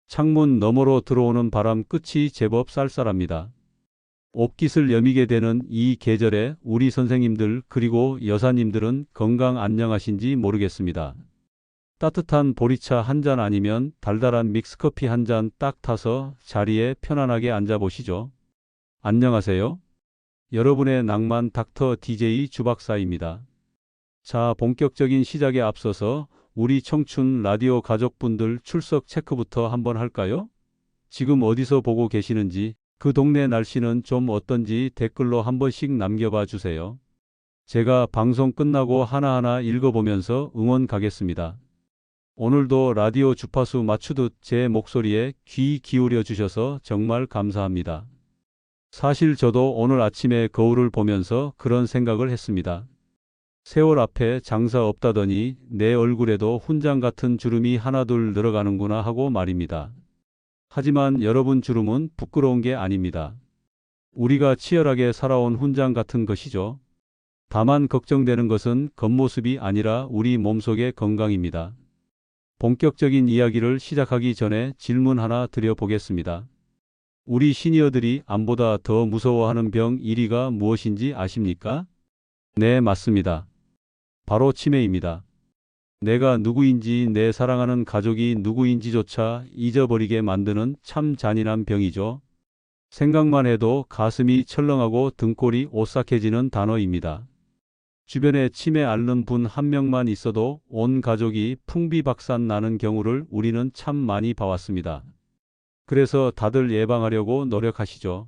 창문 너머로 들어오는 바람 끝이 제법 쌀쌀합니다. 옷깃을 여미게 되는 이 계절에 우리 선생님들 그리고 여사님들은 건강 안녕하신지 모르겠습니다. 따뜻한 보리차 한 잔 아니면 달달한 믹스커피 한 잔 딱 타서 자리에 편안하게 앉아보시죠. 안녕하세요. 여러분의 낭만 닥터 DJ 주박사입니다. 자, 본격적인 시작에 앞서서 우리 청춘 라디오 가족분들 출석 체크부터 한번 할까요? 지금 어디서 보고 계시는지, 그 동네 날씨는 좀 어떤지 댓글로 한 번씩 남겨봐 주세요. 제가 방송 끝나고 하나하나 읽어보면서 응원 가겠습니다. 오늘도 라디오 주파수 맞추듯 제 목소리에 귀 기울여 주셔서 정말 감사합니다. 사실 저도 오늘 아침에 거울을 보면서 그런 생각을 했습니다. 세월 앞에 장사 없다더니 내 얼굴에도 훈장 같은 주름이 하나둘 늘어가는구나 하고 말입니다. 하지만 여러분, 주름은 부끄러운 게 아닙니다. 우리가 치열하게 살아온 훈장 같은 것이죠. 다만 걱정되는 것은 겉모습이 아니라 우리 몸속의 건강입니다. 본격적인 이야기를 시작하기 전에 질문 하나 드려보겠습니다. 우리 시니어들이 암보다 더 무서워하는 병 1위가 무엇인지 아십니까? 네, 맞습니다. 바로 치매입니다. 내가 누구인지, 내 사랑하는 가족이 누구인지조차 잊어버리게 만드는 참 잔인한 병이죠. 생각만 해도 가슴이 철렁하고 등골이 오싹해지는 단어입니다. 주변에 치매 앓는 분 한 명만 있어도 온 가족이 풍비박산 나는 경우를 우리는 참 많이 봐왔습니다. 그래서 다들 예방하려고 노력하시죠.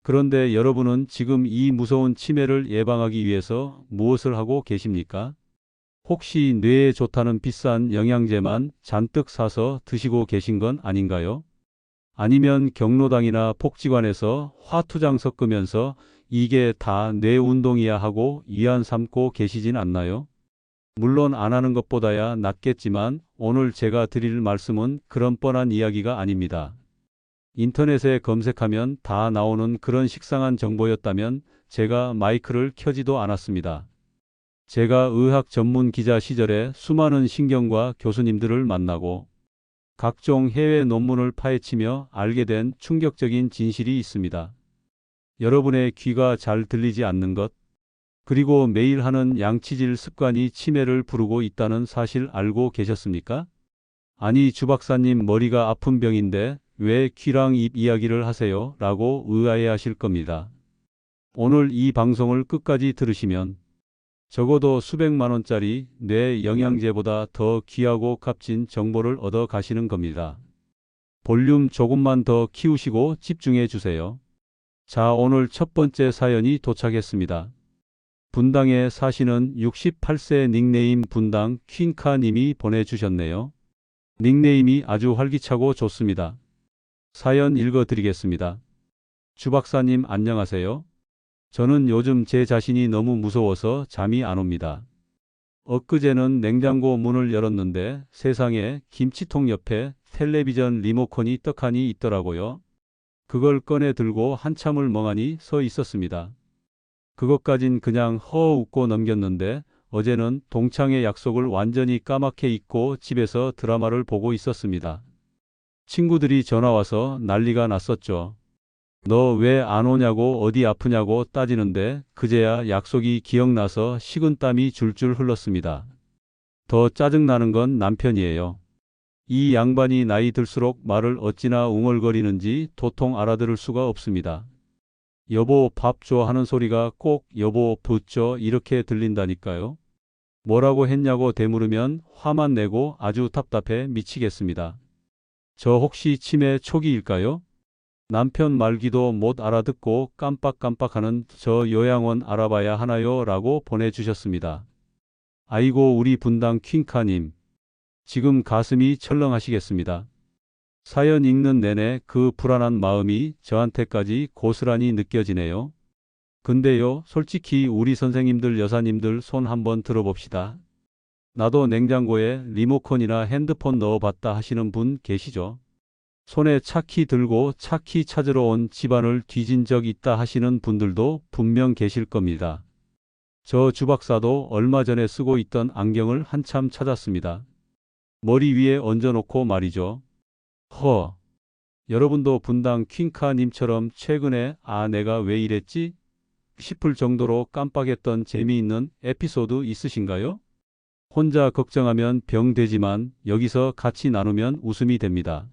그런데 여러분은 지금 이 무서운 치매를 예방하기 위해서 무엇을 하고 계십니까? 혹시 뇌에 좋다는 비싼 영양제만 잔뜩 사서 드시고 계신 건 아닌가요? 아니면 경로당이나 복지관에서 화투장 섞으면서 이게 다 뇌 운동이야 하고 위안 삼고 계시진 않나요? 물론 안 하는 것보다야 낫겠지만 오늘 제가 드릴 말씀은 그런 뻔한 이야기가 아닙니다. 인터넷에 검색하면 다 나오는 그런 식상한 정보였다면 제가 마이크를 켜지도 않았습니다. 제가 의학 전문 기자 시절에 수많은 신경과 교수님들을 만나고 각종 해외 논문을 파헤치며 알게 된 충격적인 진실이 있습니다. 여러분의 귀가 잘 들리지 않는 것, 그리고 매일 하는 양치질 습관이 치매를 부르고 있다는 사실 알고 계셨습니까? 아니, 주 박사님 머리가 아픈 병인데 왜 귀랑 입 이야기를 하세요? 라고 의아해하실 겁니다. 오늘 이 방송을 끝까지 들으시면 적어도 수백만 원짜리 뇌 영양제보다 더 귀하고 값진 정보를 얻어 가시는 겁니다. 볼륨 조금만 더 키우시고 집중해 주세요. 자, 오늘 첫 번째 사연이 도착했습니다. 분당에 사시는 68세 닉네임 분당 퀸카님이 보내주셨네요. 닉네임이 아주 활기차고 좋습니다. 사연 읽어드리겠습니다. 주박사님 안녕하세요. 저는 요즘 제 자신이 너무 무서워서 잠이 안 옵니다. 엊그제는 냉장고 문을 열었는데 세상에 김치통 옆에 텔레비전 리모컨이 떡하니 있더라고요. 그걸 꺼내 들고 한참을 멍하니 서 있었습니다. 그것까진 그냥 허 웃고 넘겼는데 어제는 동창회 약속을 완전히 까맣게 잊고 집에서 드라마를 보고 있었습니다. 친구들이 전화와서 난리가 났었죠. 너 왜 안 오냐고, 어디 아프냐고 따지는데 그제야 약속이 기억나서 식은땀이 줄줄 흘렀습니다. 더 짜증나는 건 남편이에요. 이 양반이 나이 들수록 말을 어찌나 웅얼거리는지 도통 알아들을 수가 없습니다. 여보 밥 줘 하는 소리가 꼭 여보 붓죠 이렇게 들린다니까요. 뭐라고 했냐고 되물으면 화만 내고 아주 답답해 미치겠습니다. 저 혹시 치매 초기일까요? 남편 말귀도 못 알아듣고 깜빡깜빡하는 저 요양원 알아봐야 하나요? 라고 보내주셨습니다. 아이고, 우리 분당 퀸카님. 지금 가슴이 철렁하시겠습니다. 사연 읽는 내내 그 불안한 마음이 저한테까지 고스란히 느껴지네요. 근데요, 솔직히 우리 선생님들, 여사님들 손 한번 들어봅시다. 나도 냉장고에 리모컨이나 핸드폰 넣어봤다 하시는 분 계시죠? 손에 차키 들고 차키 찾으러 온 집안을 뒤진 적 있다 하시는 분들도 분명 계실 겁니다. 저 주박사도 얼마 전에 쓰고 있던 안경을 한참 찾았습니다. 머리 위에 얹어놓고 말이죠. 허, 여러분도 분당 퀸카님처럼 최근에 내가 왜 이랬지? 싶을 정도로 깜빡했던 재미있는 에피소드 있으신가요? 혼자 걱정하면 병 되지만 여기서 같이 나누면 웃음이 됩니다.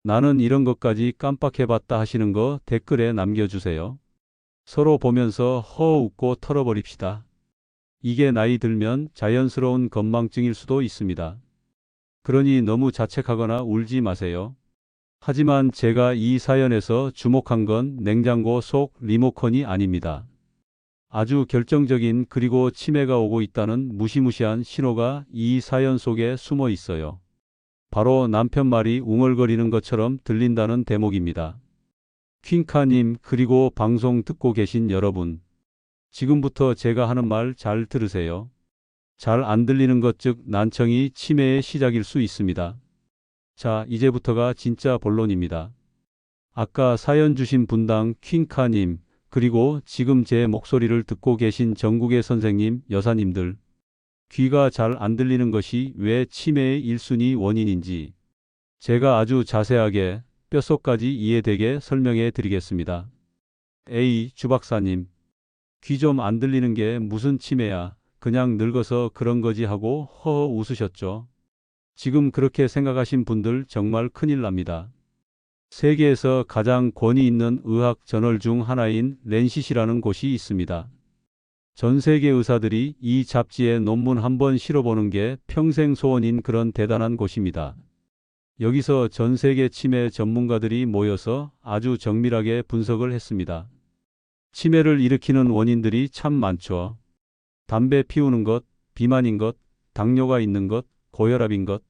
나는 이런 것까지 깜빡해봤다 하시는 거 댓글에 남겨주세요. 서로 보면서 허 웃고 털어버립시다. 이게 나이 들면 자연스러운 건망증일 수도 있습니다. 그러니 너무 자책하거나 울지 마세요. 하지만 제가 이 사연에서 주목한 건 냉장고 속 리모컨이 아닙니다. 아주 결정적인 그리고 치매가 오고 있다는 무시무시한 신호가 이 사연 속에 숨어 있어요. 바로 남편 말이 웅얼거리는 것처럼 들린다는 대목입니다. 퀸카님 그리고 방송 듣고 계신 여러분. 지금부터 제가 하는 말 잘 들으세요. 잘 안 들리는 것 즉 난청이 치매의 시작일 수 있습니다. 자, 이제부터가 진짜 본론입니다. 아까 사연 주신 분당 퀸카님 그리고 지금 제 목소리를 듣고 계신 전국의 선생님, 여사님들. 귀가 잘 안 들리는 것이 왜 치매의 1순위 원인인지 제가 아주 자세하게 뼛속까지 이해되게 설명해 드리겠습니다. 주 박사님. 귀 좀 안 들리는 게 무슨 치매야. 그냥 늙어서 그런 거지 하고 허허 웃으셨죠. 지금 그렇게 생각하신 분들 정말 큰일 납니다. 세계에서 가장 권위 있는 의학 저널 중 하나인 랜시시라는 곳이 있습니다. 전 세계 의사들이 이 잡지에 논문 한번 실어보는 게 평생 소원인 그런 대단한 곳입니다. 여기서 전 세계 치매 전문가들이 모여서 아주 정밀하게 분석을 했습니다. 치매를 일으키는 원인들이 참 많죠. 담배 피우는 것, 비만인 것, 당뇨가 있는 것, 고혈압인 것,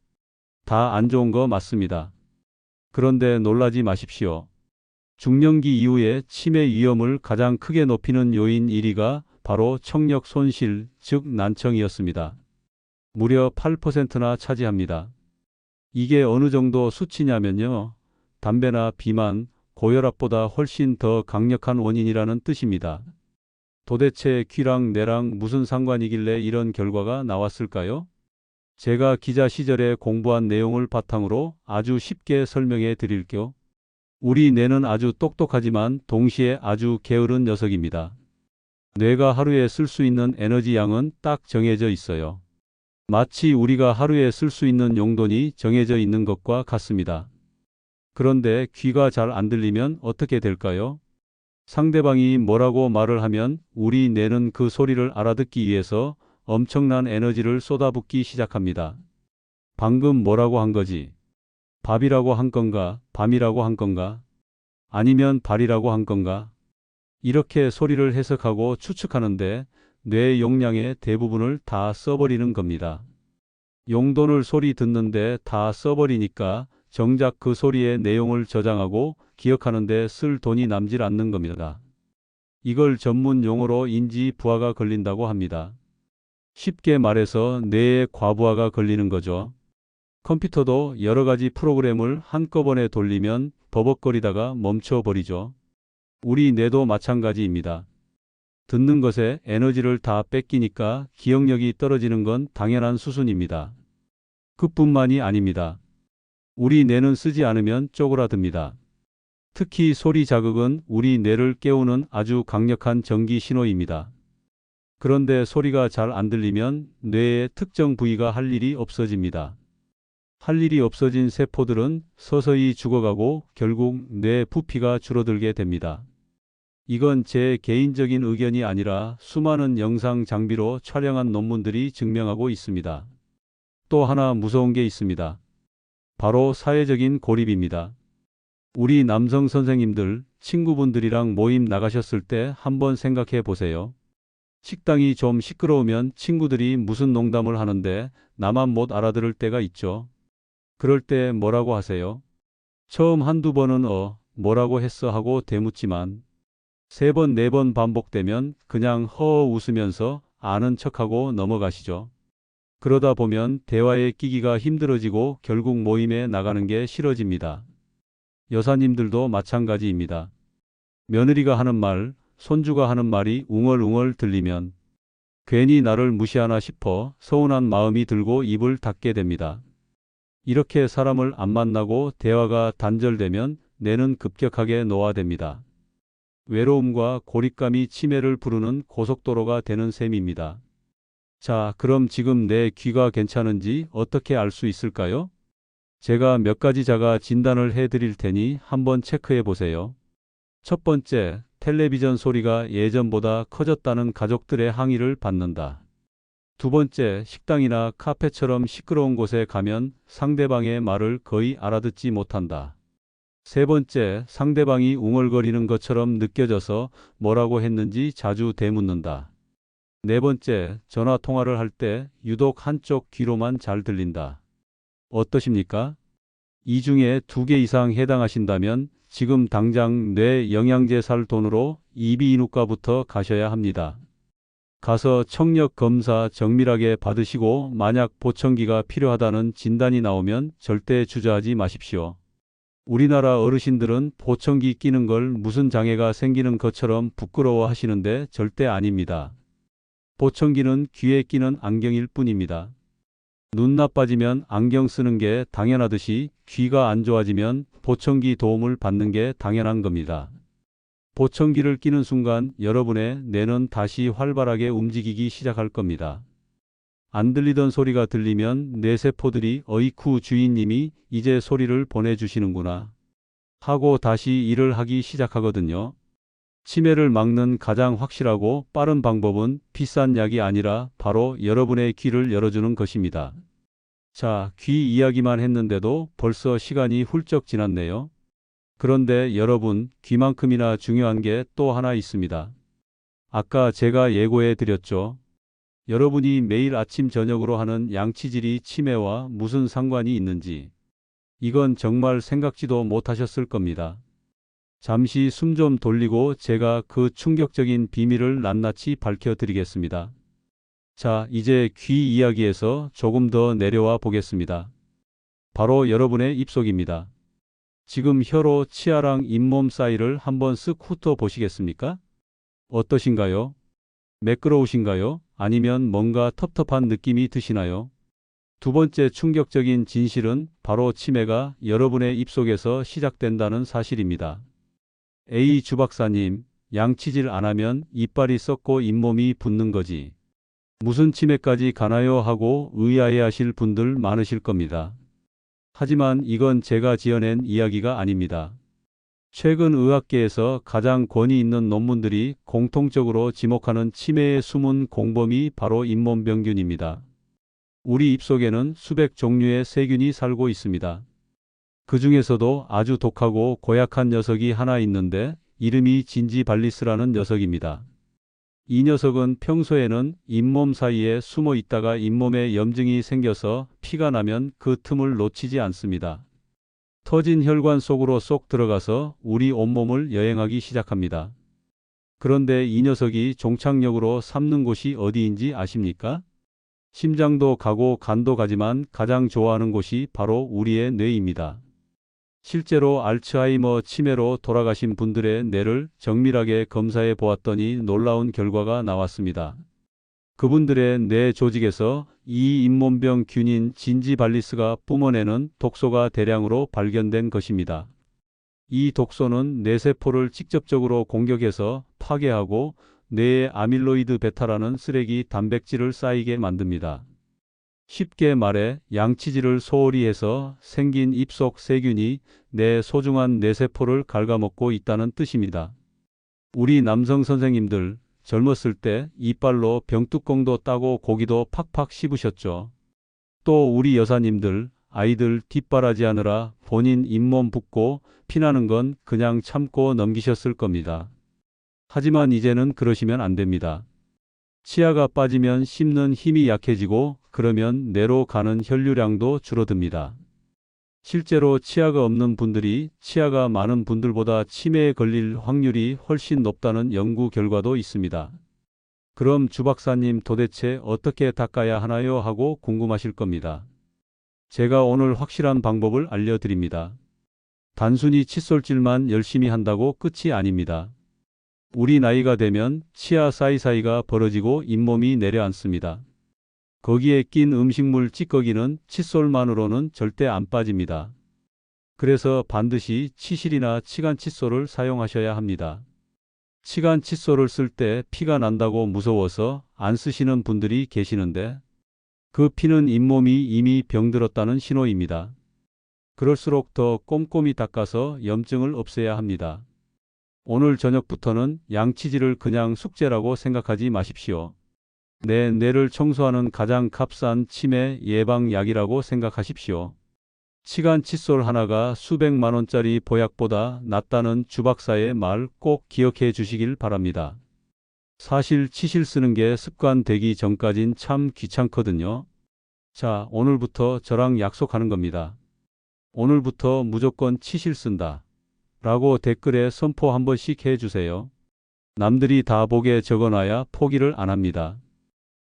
다 안 좋은 거 맞습니다. 그런데 놀라지 마십시오. 중년기 이후에 치매 위험을 가장 크게 높이는 요인 1위가 바로 청력 손실, 즉 난청이었습니다. 무려 8%나 차지합니다. 이게 어느 정도 수치냐면요. 담배나 비만, 고혈압보다 훨씬 더 강력한 원인이라는 뜻입니다. 도대체 귀랑 뇌랑 무슨 상관이길래 이런 결과가 나왔을까요? 제가 기자 시절에 공부한 내용을 바탕으로 아주 쉽게 설명해 드릴게요. 우리 뇌는 아주 똑똑하지만 동시에 아주 게으른 녀석입니다. 뇌가 하루에 쓸 수 있는 에너지 양은 딱 정해져 있어요. 마치 우리가 하루에 쓸 수 있는 용돈이 정해져 있는 것과 같습니다. 그런데 귀가 잘 안 들리면 어떻게 될까요? 상대방이 뭐라고 말을 하면 우리 뇌는 그 소리를 알아듣기 위해서 엄청난 에너지를 쏟아붓기 시작합니다. 방금 뭐라고 한 거지? 밥이라고 한 건가? 밤이라고 한 건가? 아니면 발이라고 한 건가? 이렇게 소리를 해석하고 추측하는데 뇌 용량의 대부분을 다 써버리는 겁니다. 용돈을 소리 듣는데 다 써버리니까 정작 그 소리의 내용을 저장하고 기억하는데 쓸 돈이 남질 않는 겁니다. 이걸 전문 용어로 인지 부하가 걸린다고 합니다. 쉽게 말해서 뇌에 과부하가 걸리는 거죠. 컴퓨터도 여러 가지 프로그램을 한꺼번에 돌리면 버벅거리다가 멈춰버리죠. 우리 뇌도 마찬가지입니다. 듣는 것에 에너지를 다 뺏기니까 기억력이 떨어지는 건 당연한 수순입니다. 그뿐만이 아닙니다. 우리 뇌는 쓰지 않으면 쪼그라듭니다. 특히 소리 자극은 우리 뇌를 깨우는 아주 강력한 전기 신호입니다. 그런데 소리가 잘 안 들리면 뇌의 특정 부위가 할 일이 없어집니다. 할 일이 없어진 세포들은 서서히 죽어가고 결국 뇌 부피가 줄어들게 됩니다. 이건 제 개인적인 의견이 아니라 수많은 영상 장비로 촬영한 논문들이 증명하고 있습니다. 또 하나 무서운 게 있습니다. 바로 사회적인 고립입니다. 우리 남성 선생님들, 친구분들이랑 모임 나가셨을 때 한번 생각해 보세요. 식당이 좀 시끄러우면 친구들이 무슨 농담을 하는데 나만 못 알아들을 때가 있죠. 그럴 때 뭐라고 하세요? 처음 한두 번은 뭐라고 했어 하고 되묻지만 3번, 4번 반복되면 그냥 허허 웃으면서 아는 척하고 넘어가시죠. 그러다 보면 대화에 끼기가 힘들어지고 결국 모임에 나가는 게 싫어집니다. 여사님들도 마찬가지입니다. 며느리가 하는 말, 손주가 하는 말이 웅얼웅얼 들리면 괜히 나를 무시하나 싶어 서운한 마음이 들고 입을 닫게 됩니다. 이렇게 사람을 안 만나고 대화가 단절되면 뇌는 급격하게 노화됩니다. 외로움과 고립감이 치매를 부르는 고속도로가 되는 셈입니다. 자, 그럼 지금 내 귀가 괜찮은지 어떻게 알 수 있을까요? 제가 몇 가지 자가 진단을 해 드릴 테니 한번 체크해 보세요. 첫 번째, 텔레비전 소리가 예전보다 커졌다는 가족들의 항의를 받는다. 두 번째, 식당이나 카페처럼 시끄러운 곳에 가면 상대방의 말을 거의 알아듣지 못한다. 세 번째, 상대방이 웅얼거리는 것처럼 느껴져서 뭐라고 했는지 자주 되묻는다. 네 번째, 전화 통화를 할 때 유독 한쪽 귀로만 잘 들린다. 어떠십니까? 이 중에 2개 이상 해당하신다면 지금 당장 뇌 영양제 살 돈으로 이비인후과부터 가셔야 합니다. 가서 청력 검사 정밀하게 받으시고 만약 보청기가 필요하다는 진단이 나오면 절대 주저하지 마십시오. 우리나라 어르신들은 보청기 끼는 걸 무슨 장애가 생기는 것처럼 부끄러워 하시는데 절대 아닙니다. 보청기는 귀에 끼는 안경일 뿐입니다. 눈 나빠지면 안경 쓰는 게 당연하듯이 귀가 안 좋아지면 보청기 도움을 받는 게 당연한 겁니다. 보청기를 끼는 순간 여러분의 뇌는 다시 활발하게 움직이기 시작할 겁니다. 안 들리던 소리가 들리면 뇌세포들이 어이쿠 주인님이 이제 소리를 보내주시는구나 하고 다시 일을 하기 시작하거든요. 치매를 막는 가장 확실하고 빠른 방법은 비싼 약이 아니라 바로 여러분의 귀를 열어주는 것입니다. 자, 귀 이야기만 했는데도 벌써 시간이 훌쩍 지났네요. 그런데 여러분, 귀만큼이나 중요한 게 또 하나 있습니다. 아까 제가 예고해 드렸죠. 여러분이 매일 아침 저녁으로 하는 양치질이 치매와 무슨 상관이 있는지. 이건 정말 생각지도 못하셨을 겁니다. 잠시 숨 좀 돌리고 제가 그 충격적인 비밀을 낱낱이 밝혀드리겠습니다. 자, 이제 귀 이야기에서 조금 더 내려와 보겠습니다. 바로 여러분의 입속입니다. 지금 혀로 치아랑 잇몸 사이를 한번 쓱 훑어 보시겠습니까? 어떠신가요? 매끄러우신가요? 아니면 뭔가 텁텁한 느낌이 드시나요? 두 번째 충격적인 진실은 바로 치매가 여러분의 입속에서 시작된다는 사실입니다. A 주박사님, 양치질 안 하면 이빨이 썩고 잇몸이 붓는 거지. 무슨 치매까지 가나요? 하고 의아해하실 분들 많으실 겁니다. 하지만 이건 제가 지어낸 이야기가 아닙니다. 최근 의학계에서 가장 권위 있는 논문들이 공통적으로 지목하는 치매의 숨은 공범이 바로 잇몸병균입니다. 우리 입속에는 수백 종류의 세균이 살고 있습니다. 그 중에서도 아주 독하고 고약한 녀석이 하나 있는데 이름이 진지발리스라는 녀석입니다. 이 녀석은 평소에는 잇몸 사이에 숨어 있다가 잇몸에 염증이 생겨서 피가 나면 그 틈을 놓치지 않습니다. 터진 혈관 속으로 쏙 들어가서 우리 온몸을 여행하기 시작합니다. 그런데 이 녀석이 종착역으로 삼는 곳이 어디인지 아십니까? 심장도 가고 간도 가지만 가장 좋아하는 곳이 바로 우리의 뇌입니다. 실제로 알츠하이머 치매로 돌아가신 분들의 뇌를 정밀하게 검사해 보았더니 놀라운 결과가 나왔습니다. 그분들의 뇌 조직에서 이 잇몸병 균인 진지발리스가 뿜어내는 독소가 대량으로 발견된 것입니다. 이 독소는 뇌세포를 직접적으로 공격해서 파괴하고 뇌에 아밀로이드 베타라는 쓰레기 단백질을 쌓이게 만듭니다. 쉽게 말해 양치질을 소홀히 해서 생긴 입속 세균이 내 소중한 뇌세포를 갉아먹고 있다는 뜻입니다. 우리 남성 선생님들 젊었을 때 이빨로 병뚜껑도 따고 고기도 팍팍 씹으셨죠. 또 우리 여사님들 아이들 뒷바라지 하느라 본인 잇몸 붓고 피나는 건 그냥 참고 넘기셨을 겁니다. 하지만 이제는 그러시면 안 됩니다. 치아가 빠지면 씹는 힘이 약해지고 그러면 뇌로 가는 혈류량도 줄어듭니다. 실제로 치아가 없는 분들이 치아가 많은 분들보다 치매에 걸릴 확률이 훨씬 높다는 연구 결과도 있습니다. 그럼 주 박사님 도대체 어떻게 닦아야 하나요? 하고 궁금하실 겁니다. 제가 오늘 확실한 방법을 알려드립니다. 단순히 칫솔질만 열심히 한다고 끝이 아닙니다. 우리 나이가 되면 치아 사이사이가 벌어지고 잇몸이 내려앉습니다. 거기에 낀 음식물 찌꺼기는 칫솔만으로는 절대 안 빠집니다. 그래서 반드시 치실이나 치간 칫솔을 사용하셔야 합니다. 치간 칫솔을 쓸 때 피가 난다고 무서워서 안 쓰시는 분들이 계시는데 그 피는 잇몸이 이미 병들었다는 신호입니다. 그럴수록 더 꼼꼼히 닦아서 염증을 없애야 합니다. 오늘 저녁부터는 양치질을 그냥 숙제라고 생각하지 마십시오. 내 뇌를 청소하는 가장 값싼 치매 예방약이라고 생각하십시오. 치간 칫솔 하나가 수백만 원짜리 보약보다 낫다는 주박사의 말 꼭 기억해 주시길 바랍니다. 사실 치실 쓰는 게 습관 되기 전까진 참 귀찮거든요. 자, 오늘부터 저랑 약속하는 겁니다. 오늘부터 무조건 치실 쓴다. 라고 댓글에 선포 한 번씩 해주세요. 남들이 다 보게 적어놔야 포기를 안 합니다.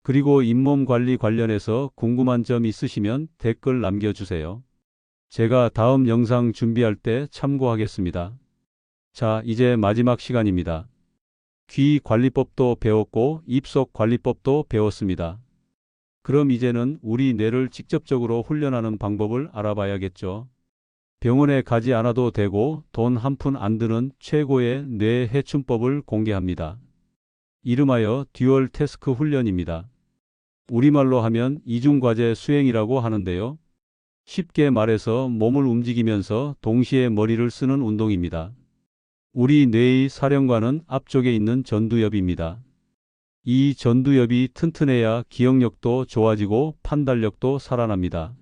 그리고 잇몸 관리 관련해서 궁금한 점 있으시면 댓글 남겨주세요. 제가 다음 영상 준비할 때 참고하겠습니다. 자, 이제 마지막 시간입니다. 귀 관리법도 배웠고 입속 관리법도 배웠습니다. 그럼 이제는 우리 뇌를 직접적으로 훈련하는 방법을 알아봐야겠죠. 병원에 가지 않아도 되고 돈 한 푼 안 드는 최고의 뇌 해충법을 공개합니다. 이름하여 듀얼 태스크 훈련입니다. 우리말로 하면 이중과제 수행이라고 하는데요. 쉽게 말해서 몸을 움직이면서 동시에 머리를 쓰는 운동입니다. 우리 뇌의 사령관은 앞쪽에 있는 전두엽입니다. 이 전두엽이 튼튼해야 기억력도 좋아지고 판단력도 살아납니다.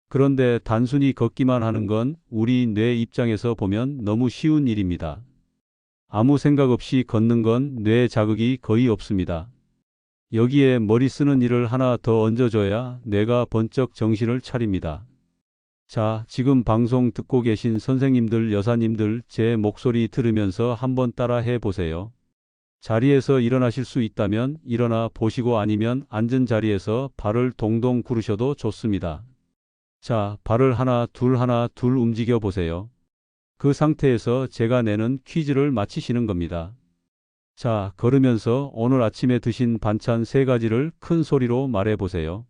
그런데 단순히 걷기만 하는 건 우리 뇌 입장에서 보면 너무 쉬운 일입니다. 아무 생각 없이 걷는 건 뇌 자극이 거의 없습니다. 여기에 머리 쓰는 일을 하나 더 얹어줘야 뇌가 번쩍 정신을 차립니다. 자, 지금 방송 듣고 계신 선생님들, 여사님들 제 목소리 들으면서 한번 따라 해보세요. 자리에서 일어나실 수 있다면 일어나 보시고 아니면 앉은 자리에서 발을 동동 구르셔도 좋습니다. 자, 발을 하나 둘 움직여 보세요. 그 상태에서 제가 내는 퀴즈를 맞히시는 겁니다. 자, 걸으면서 오늘 아침에 드신 반찬 3가지를 큰 소리로 말해 보세요.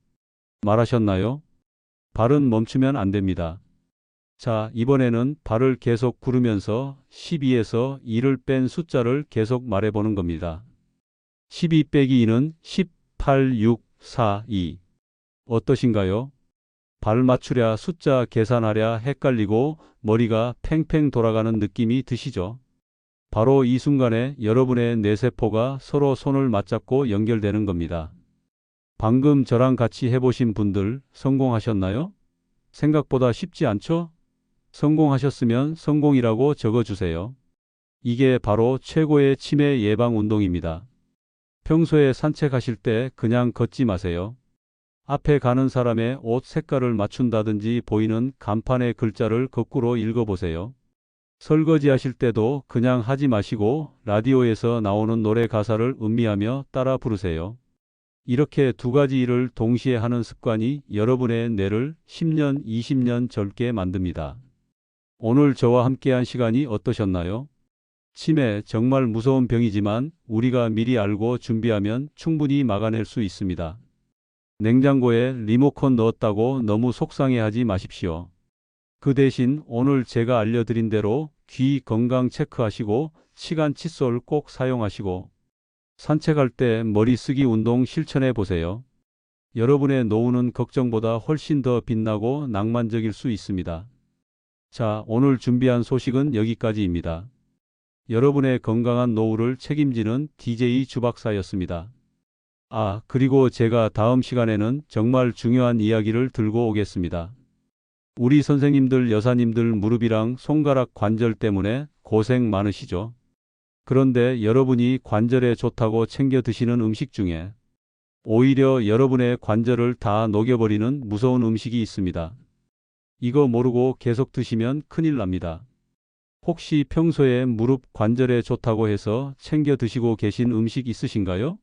말하셨나요? 발은 멈추면 안 됩니다. 자, 이번에는 발을 계속 구르면서 12에서 2를 뺀 숫자를 계속 말해보는 겁니다. 12 빼기 2는 10, 8, 6, 4, 2. 어떠신가요? 발 맞추랴 숫자 계산하랴 헷갈리고 머리가 팽팽 돌아가는 느낌이 드시죠? 바로 이 순간에 여러분의 뇌세포가 서로 손을 맞잡고 연결되는 겁니다. 방금 저랑 같이 해보신 분들 성공하셨나요? 생각보다 쉽지 않죠? 성공하셨으면 성공이라고 적어주세요. 이게 바로 최고의 치매 예방 운동입니다. 평소에 산책하실 때 그냥 걷지 마세요. 앞에 가는 사람의 옷 색깔을 맞춘다든지 보이는 간판의 글자를 거꾸로 읽어보세요. 설거지 하실 때도 그냥 하지 마시고 라디오에서 나오는 노래 가사를 음미하며 따라 부르세요. 이렇게 2가지 일을 동시에 하는 습관이 여러분의 뇌를 10년, 20년 젊게 만듭니다. 오늘 저와 함께한 시간이 어떠셨나요? 치매 정말 무서운 병이지만 우리가 미리 알고 준비하면 충분히 막아낼 수 있습니다. 냉장고에 리모컨 넣었다고 너무 속상해하지 마십시오. 그 대신 오늘 제가 알려드린 대로 귀 건강 체크하시고 치간 칫솔 꼭 사용하시고 산책할 때 머리 쓰기 운동 실천해 보세요. 여러분의 노후는 걱정보다 훨씬 더 빛나고 낭만적일 수 있습니다. 자, 오늘 준비한 소식은 여기까지입니다. 여러분의 건강한 노후를 책임지는 DJ 주박사였습니다. 아, 그리고 제가 다음 시간에는 정말 중요한 이야기를 들고 오겠습니다. 우리 선생님들, 여사님들 무릎이랑 손가락 관절 때문에 고생 많으시죠? 그런데 여러분이 관절에 좋다고 챙겨 드시는 음식 중에 오히려 여러분의 관절을 다 녹여버리는 무서운 음식이 있습니다. 이거 모르고 계속 드시면 큰일 납니다. 혹시 평소에 무릎 관절에 좋다고 해서 챙겨 드시고 계신 음식 있으신가요?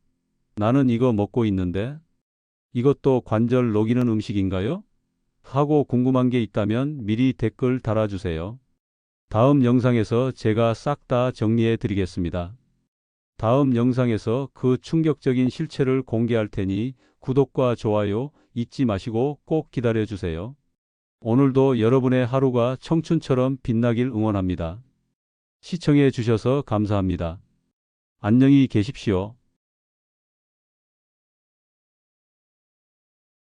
나는 이거 먹고 있는데 이것도 관절 녹이는 음식인가요? 하고 궁금한 게 있다면 미리 댓글 달아주세요. 다음 영상에서 제가 싹 다 정리해 드리겠습니다. 다음 영상에서 그 충격적인 실체를 공개할 테니 구독과 좋아요 잊지 마시고 꼭 기다려 주세요. 오늘도 여러분의 하루가 청춘처럼 빛나길 응원합니다. 시청해 주셔서 감사합니다. 안녕히 계십시오.